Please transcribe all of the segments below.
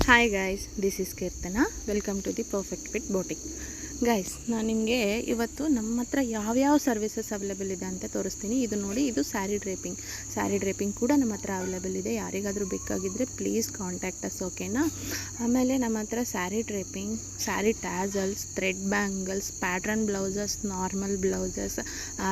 Hi guys, this is Keerthana. Welcome to the perfect fit boutique. Guys, ನಾನು ನಿಮಗೆ ಇವತ್ತು ನಮ್ಮ ಹತ್ರ ಯಾವ್ಯಾವ ಸರ್ವಿಸಸ್ ಅವೈಲೇಬಲ್ ಇದೆ ಅಂತ ತೋರಿಸ್ತೀನಿ. ಇದು ನೋಡಿ, ಇದು ಸ್ಯಾರಿ ಡ್ರೇಪಿಂಗ್ ಕೂಡ ನಮ್ಮ ಹತ್ರ ಅವೈಲೇಬಲ್ ಇದೆ. ಯಾರಿಗಾದರೂ ಬೇಕಾಗಿದ್ದರೆ ಪ್ಲೀಸ್ ಕಾಂಟ್ಯಾಕ್ಟ್ ಅಸ್, ಓಕೆನಾ. ಆಮೇಲೆ ನಮ್ಮ ಹತ್ರ sari draping, sari tassels, thread bangles, pattern blouses, normal blouses,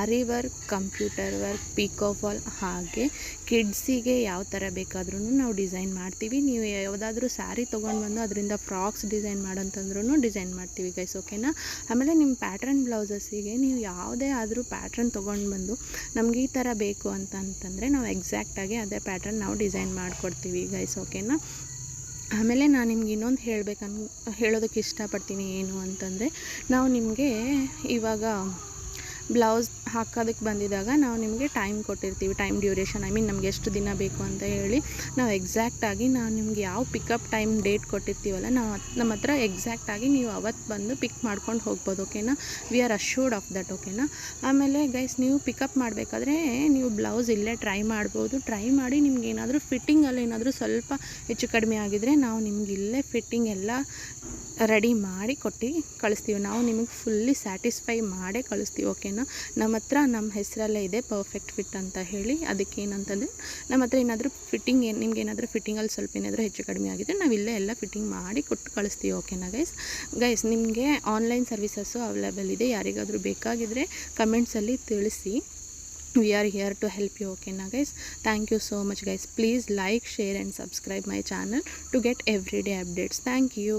aari work, computer work, pico fall, ಹಾಗೆ ಕಿಡ್ಸಿಗೆ ಯಾವ ಥರ ಬೇಕಾದ್ರೂ ನಾವು ಡಿಸೈನ್ ಮಾಡ್ತೀವಿ. ನೀವು ಯಾವುದಾದ್ರೂ ಸ್ಯಾರಿ ತೊಗೊಂಡು ಬಂದು ಅದರಿಂದ ಫ್ರಾಕ್ಸ್ ಡಿಸೈನ್ ಮಾಡೋಂತಂದ್ರೂ ಡಿಸೈನ್ ಮಾಡ್ತೀವಿ ಗೈಸ್, ಓಕೆನಾ. ಆಮೇಲೆ ನಿಮ್ಮ ಪ್ಯಾಟ್ರನ್ ಬ್ಲೌಸಸ್ಸಿಗೆ ನೀವು ಯಾವುದೇ ಆದರೂ ಪ್ಯಾಟ್ರನ್ ತೊಗೊಂಡು ಬಂದು ನಮ್ಗೆ ಈ ಥರ ಬೇಕು ಅಂತಂದರೆ ನಾವು ಎಕ್ಸಾಕ್ಟಾಗಿ ಅದೇ ಪ್ಯಾಟ್ರನ್ ನಾವು ಡಿಸೈನ್ ಮಾಡಿಕೊಡ್ತೀವಿ ಗೈಸ್, ಓಕೆನಾ. ಆಮೇಲೆ ನಾನು ನಿಮ್ಗೆ ಇನ್ನೊಂದು ಹೇಳೋದಕ್ಕೆ ಇಷ್ಟಪಡ್ತೀನಿ. ಏನು ಅಂತಂದರೆ, ನಾವು ನಿಮಗೆ ಇವಾಗ ಬ್ಲೌಸ್ ಹಾಕೋದಕ್ಕೆ ಬಂದಿದ್ದಾಗ ನಾವು ನಿಮಗೆ ಟೈಮ್ ಕೊಟ್ಟಿರ್ತೀವಿ, ಟೈಮ್ ಡ್ಯೂರೇಷನ್, ನಮಗೆ ಎಷ್ಟು ದಿನ ಬೇಕು ಅಂತ ಹೇಳಿ ನಾವು ಎಕ್ಸಾಕ್ಟಾಗಿ ನಾವು ನಿಮ್ಗೆ ಯಾವ ಪಿಕಪ್ ಟೈಮ್ ಡೇಟ್ ಕೊಟ್ಟಿರ್ತೀವಲ್ಲ, ನಮ್ಮ ಹತ್ರ ಎಕ್ಸಾಕ್ಟಾಗಿ ನೀವು ಅವತ್ತು ಬಂದು ಪಿಕ್ ಮಾಡ್ಕೊಂಡು ಹೋಗ್ಬೋದು, ಓಕೆನಾ. We are assured of that, ಓಕೆನಾ. ಆಮೇಲೆ ಗೈಸ್, ನೀವು ಪಿಕಪ್ ಮಾಡಬೇಕಾದ್ರೆ ನೀವು ಬ್ಲೌಸ್ ಇಲ್ಲೇ ಟ್ರೈ ಮಾಡ್ಬೋದು. ಟ್ರೈ ಮಾಡಿ ನಿಮ್ಗೆ ಏನಾದರೂ ಫಿಟ್ಟಿಂಗಲ್ಲಿ ಏನಾದರೂ ಸ್ವಲ್ಪ ಹೆಚ್ಚು ಕಡಿಮೆ ಆಗಿದರೆ ನಾವು ನಿಮ್ಗೆ ಇಲ್ಲೇ ಫಿಟ್ಟಿಂಗ್ ಎಲ್ಲ ರೆಡಿ ಮಾಡಿ ಕೊಟ್ಟು ಕಳಿಸ್ತೀವಿ. ನಾವು ನಿಮಗೆ ಫುಲ್ಲಿ ಸ್ಯಾಟಿಸ್ಫೈ ಮಾಡೇ ಕಳಿಸ್ತೀವಿ, ಓಕೆನಾ. ನಮ್ಮ ಹತ್ರ ನಮ್ಮ ಹೆಸರಲ್ಲೇ ಇದೆ ಪರ್ಫೆಕ್ಟ್ ಫಿಟ್ ಅಂತ ಹೇಳಿ. ಅದಕ್ಕೆ ಏನಂತಂದರೆ, ನಮ್ಮ ಹತ್ರ ಏನಾದರೂ ನಿಮ್ಗೆ ಏನಾದರೂ ಫಿಟ್ಟಿಂಗಲ್ಲಿ ಸ್ವಲ್ಪ ಏನಾದರೂ ಹೆಚ್ಚು ಕಡಿಮೆ ಆಗಿದ್ರೆ ನಾವು ಇಲ್ಲೇ ಎಲ್ಲ ಫಿಟ್ಟಿಂಗ್ ಮಾಡಿ ಕೊಟ್ಟು ಕಳಿಸ್ತೀವಿ, ಓಕೆನಾ ಗೈಸ್. ನಿಮಗೆ ಆನ್ಲೈನ್ ಸರ್ವಿಸಸ್ಸು ಅವೈಲೇಬಲ್ ಇದೆ. ಯಾರಿಗಾದರೂ ಬೇಕಾಗಿದ್ದರೆ ಕಮೆಂಟ್ಸಲ್ಲಿ ತಿಳಿಸಿ. We are here to help you, okay na guys. Thank you so much guys. Please like, share and subscribe my channel to get everyday updates. Thank you.